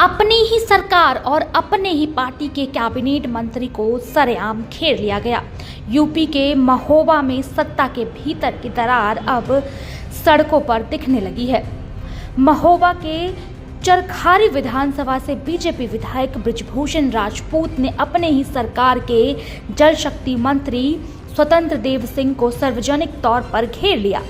अपनी ही सरकार और अपने ही पार्टी के कैबिनेट मंत्री को सरेआम घेर लिया गया। यूपी के महोबा में सत्ता के भीतर की दरार अब सड़कों पर दिखने लगी है। महोबा के चरखारी विधानसभा से बीजेपी विधायक बृजभूषण राजपूत ने अपने ही सरकार के जल शक्ति मंत्री स्वतंत्र देव सिंह को सार्वजनिक तौर पर घेर लिया।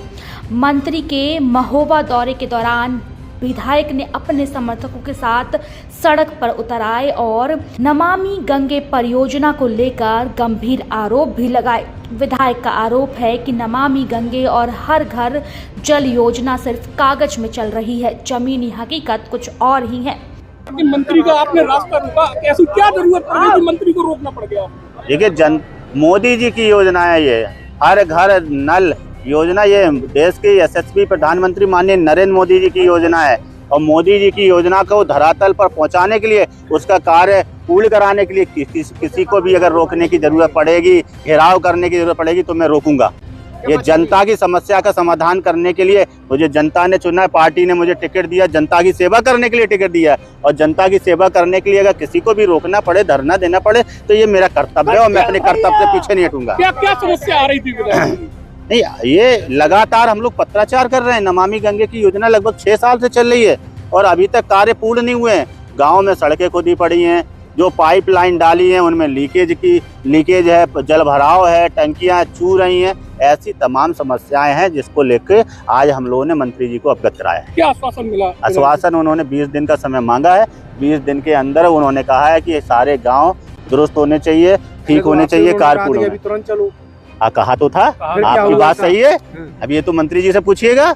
मंत्री के महोबा दौरे के दौरान विधायक ने अपने समर्थकों के साथ सड़क पर उतर आए और नमामि गंगे परियोजना को लेकर गंभीर आरोप भी लगाए। विधायक का आरोप है कि नमामि गंगे और हर घर जल योजना सिर्फ कागज में चल रही है, जमीनी हकीकत कुछ और ही है। मंत्री का आपने रास्ता रोका, ऐसी क्या जरूरत पड़ गई कि मंत्री को रोकना पड़ गया? देखिए, मोदी जी की योजना है ये, हर घर नल योजना। ये देश के यशस्वी प्रधानमंत्री माननीय नरेंद्र मोदी जी की योजना है और मोदी जी की योजना को धरातल पर पहुंचाने के लिए, उसका कार्य पूर्ण कराने के लिए किसी को भी अगर रोकने की जरूरत पड़ेगी, घेराव करने की जरूरत पड़ेगी तो मैं रोकूंगा। ये जनता की समस्या का समाधान करने के लिए मुझे जनता ने चुना है, पार्टी ने मुझे टिकट दिया, जनता की सेवा करने के लिए टिकट दिया और जनता की सेवा करने के लिए अगर किसी को भी रोकना पड़े, धरना देना पड़े तो ये मेरा कर्तव्य है और मैं अपने कर्तव्य से पीछे नहीं हटूंगा। क्या क्या समस्या आ रही थी? नहीं, ये लगातार हम लोग पत्राचार कर रहे हैं। नमामि गंगे की योजना लगभग 6 साल से चल रही है और अभी तक कार्य पूर्ण नहीं हुए हैं। गांव में सड़कें खोदी पड़ी हैं, जो पाइपलाइन डाली हैं उनमें लीकेज है, जल भराव है, टंकियां चू रही हैं। ऐसी तमाम समस्याएं हैं जिसको लेकर आज हम लोगों ने मंत्री जी को अवगत कराया है। क्या आश्वासन मिला? आश्वासन उन्होंने 20 दिन का समय मांगा है। 20 दिन के अंदर उन्होंने कहा है कि सारे गाँव दुरुस्त होने चाहिए, ठीक होने चाहिए, कार्य पूर्ण होने। तुरंत चलो कहा तो था, आपकी बात सही है। अभी ये तो मंत्री जी से पूछिएगा,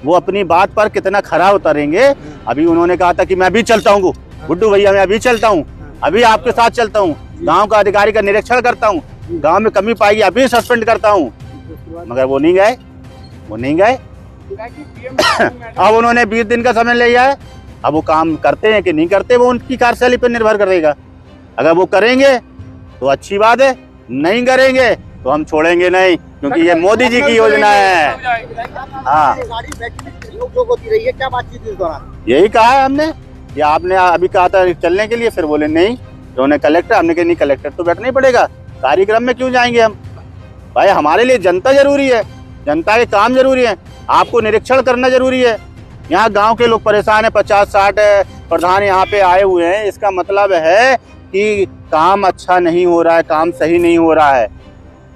वो अपनी बात पर कितना खरा उतरेंगे। अभी उन्होंने कहा था कि मैं अभी चलता हूँ गुड्डू भैया, मैं अभी चलता हूँ, अभी आपके साथ चलता हूँ, गांव का अधिकारी का निरीक्षण करता हूँ, गांव में कमी पाएगी अभी सस्पेंड करता हूँ, मगर वो नहीं गए। अब उन्होंने 20 दिन का समय लिया है। अब वो काम करते हैं कि नहीं करते, वो उनकी कार्यशैली पर निर्भर करेगा। अगर वो करेंगे तो अच्छी बात है, नहीं करेंगे तो हम छोड़ेंगे नहीं, क्योंकि ये मोदी जी की योजना है। हाँ, क्या बातचीत इस दौरान यही कहा है हमने कि आपने अभी कहा था चलने के लिए, फिर बोले नहीं, उन्होंने कलेक्टर, हमने कहा नहीं कलेक्टर तो बैठना ही पड़ेगा, कार्यक्रम में क्यों जाएंगे हम? भाई हमारे लिए जनता जरूरी है, जनता के काम जरूरी है, आपको निरीक्षण करना जरूरी है। यहाँ गाँव के लोग परेशान है, 50-60 प्रधान यहाँ पे आए हुए हैं, इसका मतलब है कि काम अच्छा नहीं हो रहा है, काम सही नहीं हो रहा है।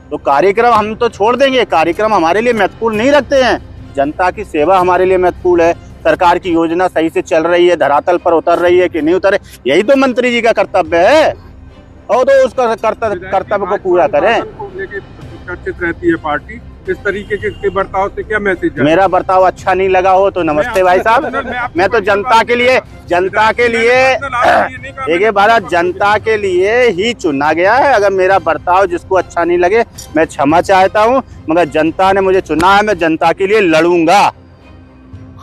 तो कार्यक्रम हम तो छोड़ देंगे, कार्यक्रम हमारे लिए महत्वपूर्ण नहीं रखते हैं। जनता की सेवा हमारे लिए महत्वपूर्ण है। सरकार की योजना सही से चल रही है, धरातल पर उतर रही है कि नहीं उतर रही, यही तो मंत्री जी का कर्तव्य है और तो उसका कर्तव्य को पूरा करें। चर्चित रहती है पार्टी, इस तरीके के बर्ताव से क्या मैसेज? मेरा बर्ताव अच्छा नहीं लगा हो तो नमस्ते भाई साहब, मैं तो जनता के लिए देखिए भारत जनता के लिए ही चुना गया है। अगर मेरा बर्ताव जिसको अच्छा नहीं लगे मैं क्षमा चाहता हूं, मगर जनता ने मुझे चुना है, मैं जनता के लिए लड़ूंगा।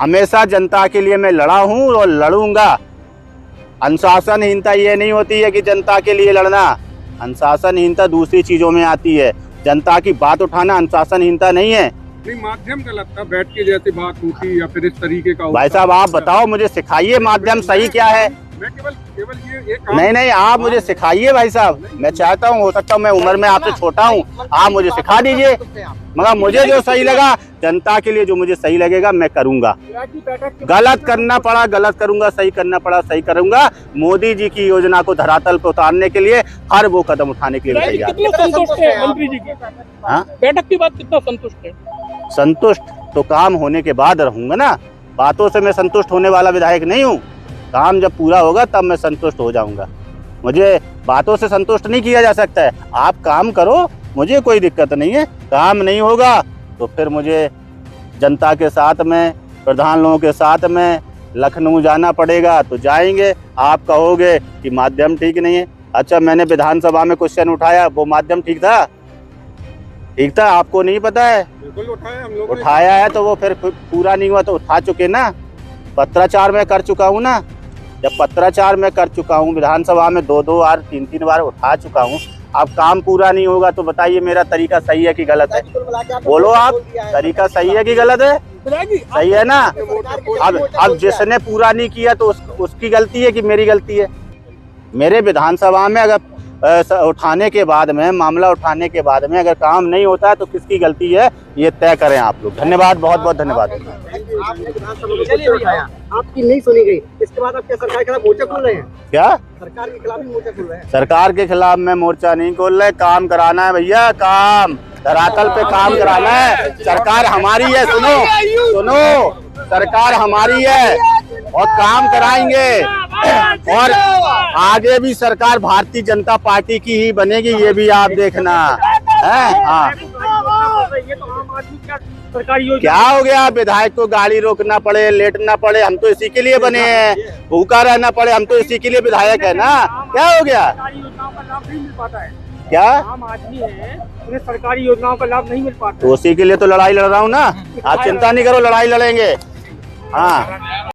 हमेशा जनता के लिए मैं लड़ा हूं और लड़ूंगा। अनुशासनहीनता ये नहीं होती है कि जनता के लिए लड़ना, अनुशासनहीनता दूसरी चीजों में आती है। जनता की बात उठाना अनुशासनहीनता नहीं है। नहीं, माध्यम गलत था, बैठ के जैसे बात होती या फिर इस तरीके का। भाई साहब आप बताओ, मुझे सिखाइए माध्यम सही क्या है। मैं केवल ये नहीं, आप मुझे सिखाइए भाई साहब। मैं चाहता हूँ, हो सकता हूँ मैं उम्र में आपसे छोटा हूँ, आप मुझे सिखा दीजिए, मगर मुझे जो सही लगा, जनता के लिए जो मुझे सही लगेगा मैं करूंगा। गलत करना पड़ा गलत करूंगा, सही करना पड़ा सही करूंगा। मोदी जी की योजना को धरातल पर उतारने के लिए हर वो कदम उठाने के लिए तैयार। संतुष्ट है मंत्री जी की बैठक के बाद? कितना संतुष्ट है? संतुष्ट तो काम होने के बाद रहूंगा ना, बातों से मैं संतुष्ट होने वाला विधायक नहीं हूँ। काम जब पूरा होगा तब मैं संतुष्ट हो जाऊंगा। मुझे बातों से संतुष्ट नहीं किया जा सकता है। आप काम करो, मुझे कोई दिक्कत नहीं है। काम नहीं होगा तो फिर मुझे जनता के साथ में, प्रधान लोगों के साथ में लखनऊ जाना पड़ेगा तो जाएंगे। आप कहोगे कि माध्यम ठीक नहीं है, अच्छा मैंने विधानसभा में क्वेश्चन उठाया, वो माध्यम ठीक था? ठीक था, आपको नहीं पता है? बिल्कुल उठाया हम लोग, उठाया है तो वो फिर पूरा नहीं हुआ तो उठा चुके ना। पत्राचार में कर चुका हूँ ना, जब पत्राचार में कर चुका हूँ, विधानसभा में 2-2 बार 3-3 बार उठा चुका हूँ। अब काम पूरा नहीं होगा तो बताइए मेरा तरीका सही है कि गलत है? बोलो आप, तरीका सही है कि गलत है? मिलेगी। सही है ना। अब जिसने पूरा नहीं किया तो उसकी गलती है कि मेरी गलती है। मेरे विधानसभा में अगर उठाने के बाद में, मामला उठाने के बाद में अगर काम नहीं होता है तो किसकी गलती है, ये तय करें आप लोग। धन्यवाद, बहुत बहुत धन्यवाद। आपने विधानसभा में मोर्चा उठाया, आपकी नहीं सुनी गई, इसके बाद आप क्या सरकार के खिलाफ मोर्चा खोल रहे हैं? क्या सरकार के खिलाफ ही मोर्चा खोल रहे हैं? सरकार के खिलाफ में मोर्चा नहीं खोल रहे, काम कराना है भैया, काम धरातल पे काम कराना है। सरकार हमारी है, सुनो, सरकार हमारी है और काम कराएंगे। और आगे भी सरकार भारतीय जनता पार्टी की ही बनेगी, ये भी आप देखना है। हाँ, सरकारी योजना क्या हो गया, विधायक को गाड़ी रोकना पड़े, लेटना पड़े, हम तो इसी के लिए बने हैं। भूखा रहना पड़े, हम तो इसी के लिए विधायक है ना। क्या हो गया, सरकारी योजनाओं का लाभ नहीं मिल पाता है। क्या आम आदमी है, उन्हें सरकारी योजनाओं का लाभ नहीं मिल पाता। तो उसी के लिए तो लड़ाई लड़ रहा हूँ ना। आप चिंता नहीं करो, लड़ाई लड़ेंगे। हाँ।